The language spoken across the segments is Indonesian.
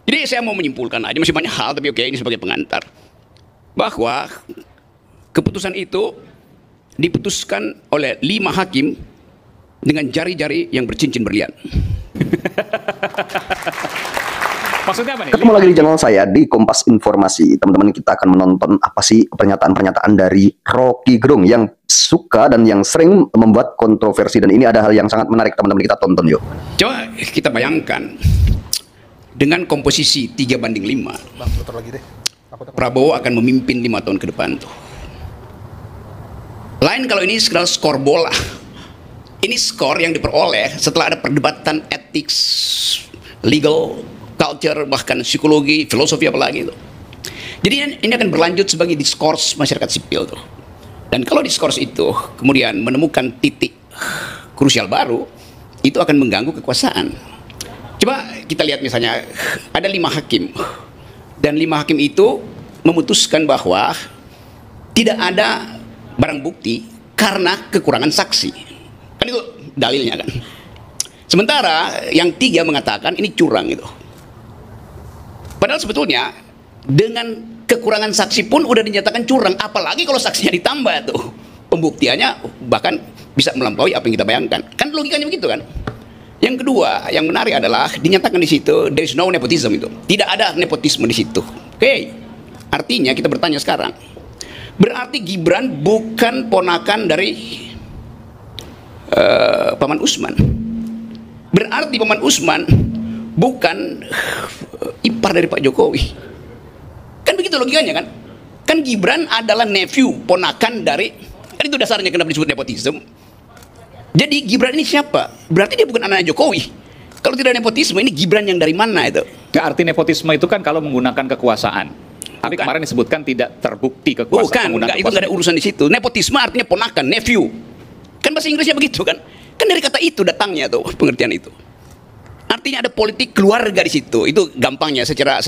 Jadi saya mau menyimpulkan aja, masih banyak hal, tapi oke, ini sebagai pengantar. Bahwa keputusan itu diputuskan oleh 5 hakim dengan jari-jari yang bercincin berlian. Maksudnya apa nih? Ketemu lagi di channel saya di Kompas Informasi. Teman-teman, kita akan menonton apa sih pernyataan-pernyataan dari Rocky Gerung yang suka dan yang sering membuat kontroversi. Dan ini ada hal yang sangat menarik, teman-teman, kita tonton yuk. Coba kita bayangkan dengan komposisi 3:5. Prabowo akan memimpin 5 tahun ke depan tuh. Lain kalau ini sekedar skor bola. Ini skor yang diperoleh setelah ada perdebatan etik, legal, culture, bahkan psikologi, filosofi apalagi itu. Jadi ini akan berlanjut sebagai diskurs masyarakat sipil tuh. Dan kalau diskurs itu kemudian menemukan titik krusial baru, itu akan mengganggu kekuasaan. Coba kita lihat misalnya ada 5 hakim. Dan 5 hakim itu memutuskan bahwa tidak ada barang bukti karena kekurangan saksi. Kan itu dalilnya kan. Sementara yang 3 mengatakan ini curang itu. Padahal sebetulnya dengan kekurangan saksi pun udah dinyatakan curang, apalagi kalau saksinya ditambah tuh. Pembuktiannya bahkan bisa melampaui apa yang kita bayangkan. Kan logikanya begitu kan? Yang kedua, yang menarik adalah dinyatakan di situ there is no nepotism itu. Tidak ada nepotisme di situ. Oke. Artinya kita bertanya sekarang. Berarti Gibran bukan ponakan dari Paman Usman. Berarti Paman Usman bukan ipar dari Pak Jokowi. Kan begitu logikanya kan? Kan Gibran adalah nephew, ponakan dari, kan itu dasarnya kenapa disebut nepotisme. Jadi Gibran ini siapa? Berarti dia bukan anak Jokowi. Kalau tidak nepotisme, ini Gibran yang dari mana itu? Nggak, arti nepotisme itu kan kalau menggunakan kekuasaan. Tapi kemarin disebutkan tidak terbukti kekuasaan. Bukan, itu nggak ada urusan di situ. Nepotisme artinya ponakan, nephew. Kan bahasa Inggrisnya begitu kan? Kan dari kata itu datangnya tuh pengertian itu. Artinya ada politik keluarga di situ. Itu gampangnya secara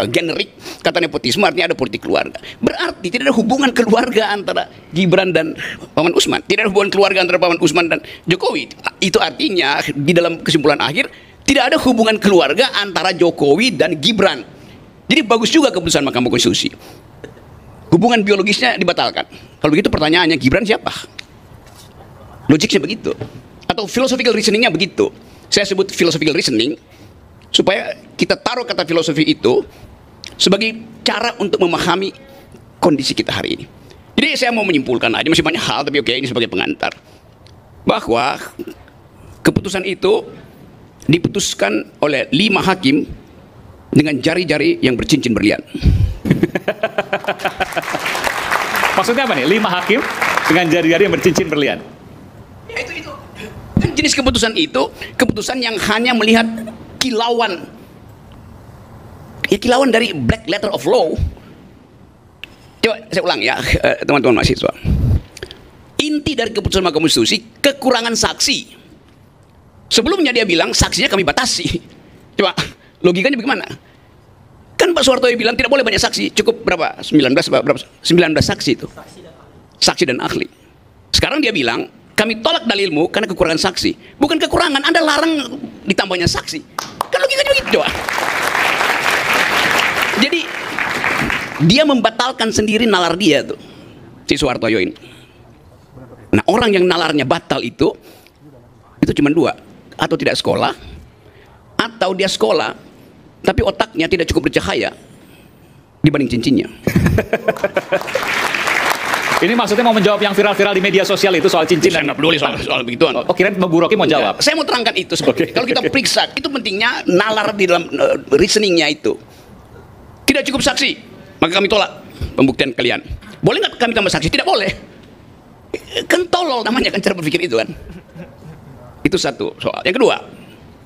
generik kata nepotisme artinya ada politik keluarga. Berarti tidak ada hubungan keluarga antara Gibran dan Paman Usman. Tidak ada hubungan keluarga antara Paman Usman dan Jokowi. Itu artinya di dalam kesimpulan akhir tidak ada hubungan keluarga antara Jokowi dan Gibran. Jadi bagus juga keputusan Mahkamah Konstitusi. Hubungan biologisnya dibatalkan. Kalau begitu pertanyaannya Gibran siapa? Logiknya begitu. Atau philosophical reasoningnya begitu. Saya sebut philosophical reasoning supaya kita taruh kata filosofi itu sebagai cara untuk memahami kondisi kita hari ini. Jadi saya mau menyimpulkan aja, masih banyak hal, tapi oke, ini sebagai pengantar. Bahwa keputusan itu diputuskan oleh 5 hakim dengan jari-jari yang bercincin berlian. Maksudnya apa nih? 5 hakim dengan jari-jari yang bercincin berlian. Ya, itu. Kan jenis keputusan itu keputusan yang hanya melihat kilauan. Ya, kilauan dari black letter of law. Coba saya ulang ya, teman-teman mahasiswa. Inti dari keputusan Mahkamah Konstitusi kekurangan saksi. Sebelumnya dia bilang saksinya kami batasi. Coba logikanya bagaimana? Kan Pak Soeharto bilang tidak boleh banyak saksi, cukup berapa? 19 saksi itu. Saksi dan ahli. Sekarang dia bilang kami tolak dalilmu karena kekurangan saksi. Bukan kekurangan, Anda larang ditambahnya saksi. Kan logikanya begitu, coba. Jadi dia membatalkan sendiri nalar dia tuh, si Soeharto ini. Nah, orang yang nalarnya batal itu cuma 2, atau tidak sekolah, atau dia sekolah tapi otaknya tidak cukup bercahaya dibanding cincinnya. Ini maksudnya mau menjawab yang viral-viral di media sosial itu soal cincin. Saya nggak peduli soal begituan. Oh, kirain Bu Rocky mau jawab. Saya mau terangkan itu sebenarnya. Kalau kita periksa, itu pentingnya nalar di dalam reasoningnya itu. Tidak cukup saksi, maka kami tolak pembuktian kalian. Boleh nggak kami tambah saksi? Tidak boleh. Kan tolol namanya kan cara berpikir itu kan. Itu satu soal. Yang kedua,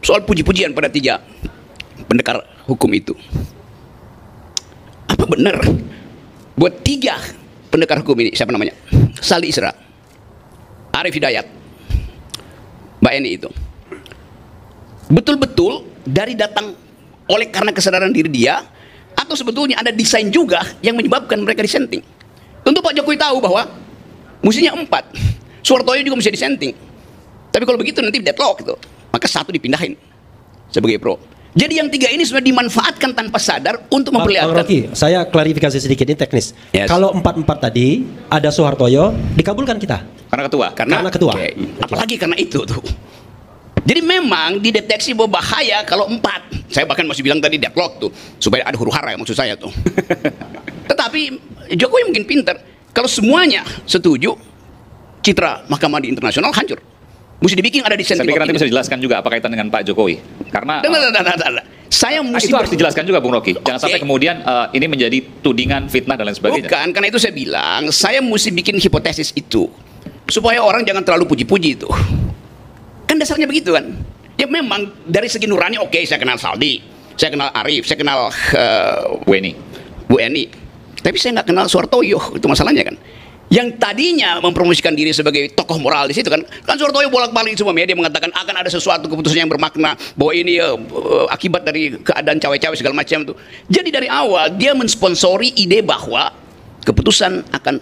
soal puji-pujian pada 3 pendekar hukum itu. Apa benar buat 3 pendekar hukum ini, siapa namanya? Saldi Isra, Arif Hidayat, Mbak Eni itu betul-betul dari datang oleh karena kesadaran diri dia, atau sebetulnya ada desain juga yang menyebabkan mereka disenting? Tentu Pak Jokowi tahu bahwa mestinya 4, Soeharto juga mesti disenting. Tapi kalau begitu nanti deadlock itu, maka 1 dipindahin sebagai pro. Jadi yang tiga ini sebenarnya dimanfaatkan tanpa sadar untuk Bang memperlihatkan. Rocky, saya klarifikasi sedikit, ini teknis. Yes. Kalau 44 tadi ada Soehartoyo, dikabulkan kita. Karena ketua. Karena ketua. Oke, apalagi karena itu tuh. Jadi memang dideteksi bahwa bahaya kalau 4. Saya bahkan masih bilang tadi deadlock tuh, supaya ada huru hara ya maksud saya tuh. Tetapi Jokowi mungkin pintar. Kalau semuanya setuju, citra Mahkamah di internasional hancur. Mesti dibikin ada Saya dissenting pikir nanti opinion. bisa dijelaskan juga apa kaitan dengan Pak Jokowi. Karena Saya mesti itu harus dijelaskan juga, Bung Rocky. Jangan sampai kemudian ini menjadi tudingan, fitnah dan lain sebagainya. Bukan, karena itu saya bilang, saya mesti bikin hipotesis itu. Supaya orang jangan terlalu puji-puji itu. Kan dasarnya begitu kan. Ya memang dari segi nurani oke, saya kenal Saldi, saya kenal Arief, saya kenal Bu Eni. Tapi saya nggak kenal Soehartoyo, itu masalahnya kan. Yang tadinya mempromosikan diri sebagai tokoh moral di situ kan Soehartoyo bolak-balik semua media mengatakan akan ada sesuatu keputusan yang bermakna bahwa ini akibat dari keadaan cawe-cawe segala macam itu. Jadi dari awal dia mensponsori ide bahwa keputusan akan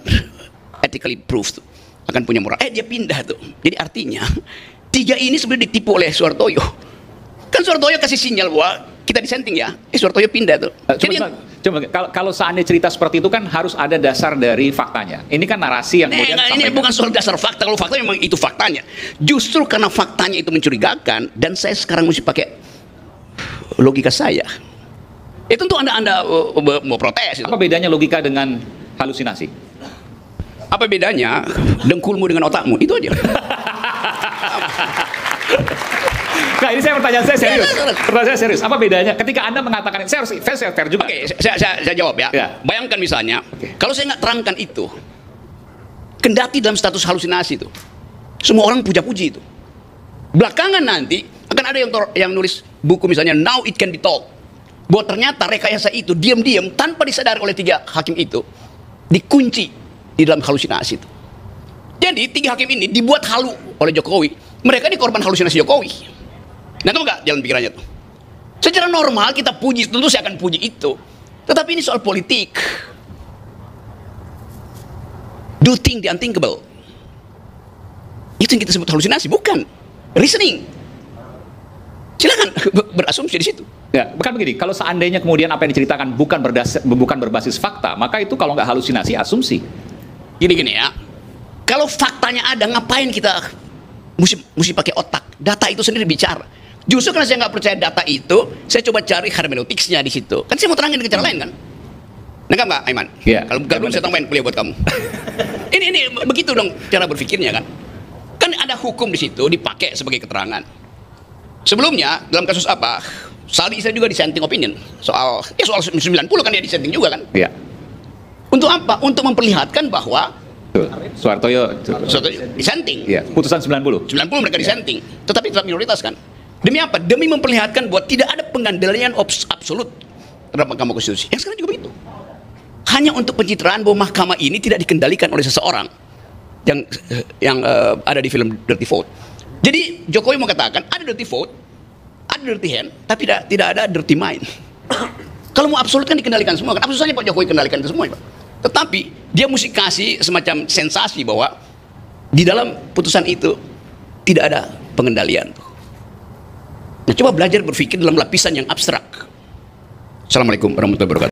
ethically proved, akan punya moral. Dia pindah tuh. Jadi artinya tiga ini sebenarnya ditipu oleh Soehartoyo. Kan Soehartoyo kasih sinyal bahwa kita dissenting ya. Soehartoyo pindah tuh. Jadi kalau seandainya cerita seperti itu kan harus ada dasar dari faktanya. Ini kan narasi yang kemudian ini bukan soal dasar fakta. Kalau fakta memang itu faktanya. Justru karena faktanya itu mencurigakan dan saya sekarang mesti pakai logika saya. Tentu anda mau protes. Apa bedanya logika dengan halusinasi? Apa bedanya dengkulmu dengan otakmu? Itu aja. Nah, ini pertanyaan saya serius. Pertanyaan saya serius. Apa bedanya ketika Anda mengatakan saya harus fair juga? Oke, saya jawab ya. Bayangkan misalnya, kalau saya nggak terangkan itu, kendati dalam status halusinasi itu, semua orang puja-puji itu. Belakangan nanti akan ada yang nulis buku misalnya Now It Can Be Told, bahwa ternyata rekayasa itu diam-diam tanpa disadari oleh tiga hakim itu dikunci di dalam halusinasi itu. Jadi tiga hakim ini dibuat halu oleh Jokowi. Mereka ini korban halusinasi Jokowi. Nah, tahu nggak jalan pikirannya tuh? Secara normal kita puji, tentu saya akan puji itu. Tetapi ini soal politik. Do think the unthinkable. Itu yang kita sebut halusinasi, bukan reasoning. Silakan berasumsi di situ. Ya, bukan begini. Kalau seandainya kemudian apa yang diceritakan bukan berbasis fakta, maka itu kalau nggak halusinasi, asumsi. Gini ya. Kalau faktanya ada, ngapain kita mesti pakai otak? Data itu sendiri bicara. Justru karena saya nggak percaya data itu, saya coba cari hermeneutiksnya di situ. Kan saya mau terangin dengan cara lain kan? Nangkap nggak, Aiman? Iya. Kalau belum saya tambahin kuliah buat kamu. ini begitu dong cara berpikirnya kan? Kan ada hukum di situ dipakai sebagai keterangan. Sebelumnya dalam kasus apa? Saldi Isra juga dissenting opinion soal 90 kan dia dissenting juga kan? Iya. Untuk apa? Untuk memperlihatkan bahwa Soehartoyo dissenting. Iya, putusan 90 mereka dissenting, tetapi tetap minoritas kan. Demi apa? Demi memperlihatkan bahwa tidak ada pengandaian absolut terhadap Mahkamah Konstitusi. Yang sekarang juga begitu. Hanya untuk pencitraan bahwa mahkamah ini tidak dikendalikan oleh seseorang yang ada di film Dirty Vote. Jadi Jokowi mau katakan ada dirty vote, ada dirty hand, tapi tidak ada dirty mind. Kalau mau absolut kan dikendalikan semua kan. Absolut saja Pak Jokowi kendalikan itu semua Pak. Tetapi dia mesti kasih semacam sensasi bahwa di dalam putusan itu tidak ada pengendalian. Nah, coba belajar berpikir dalam lapisan yang abstrak. Assalamualaikum warahmatullahi wabarakatuh.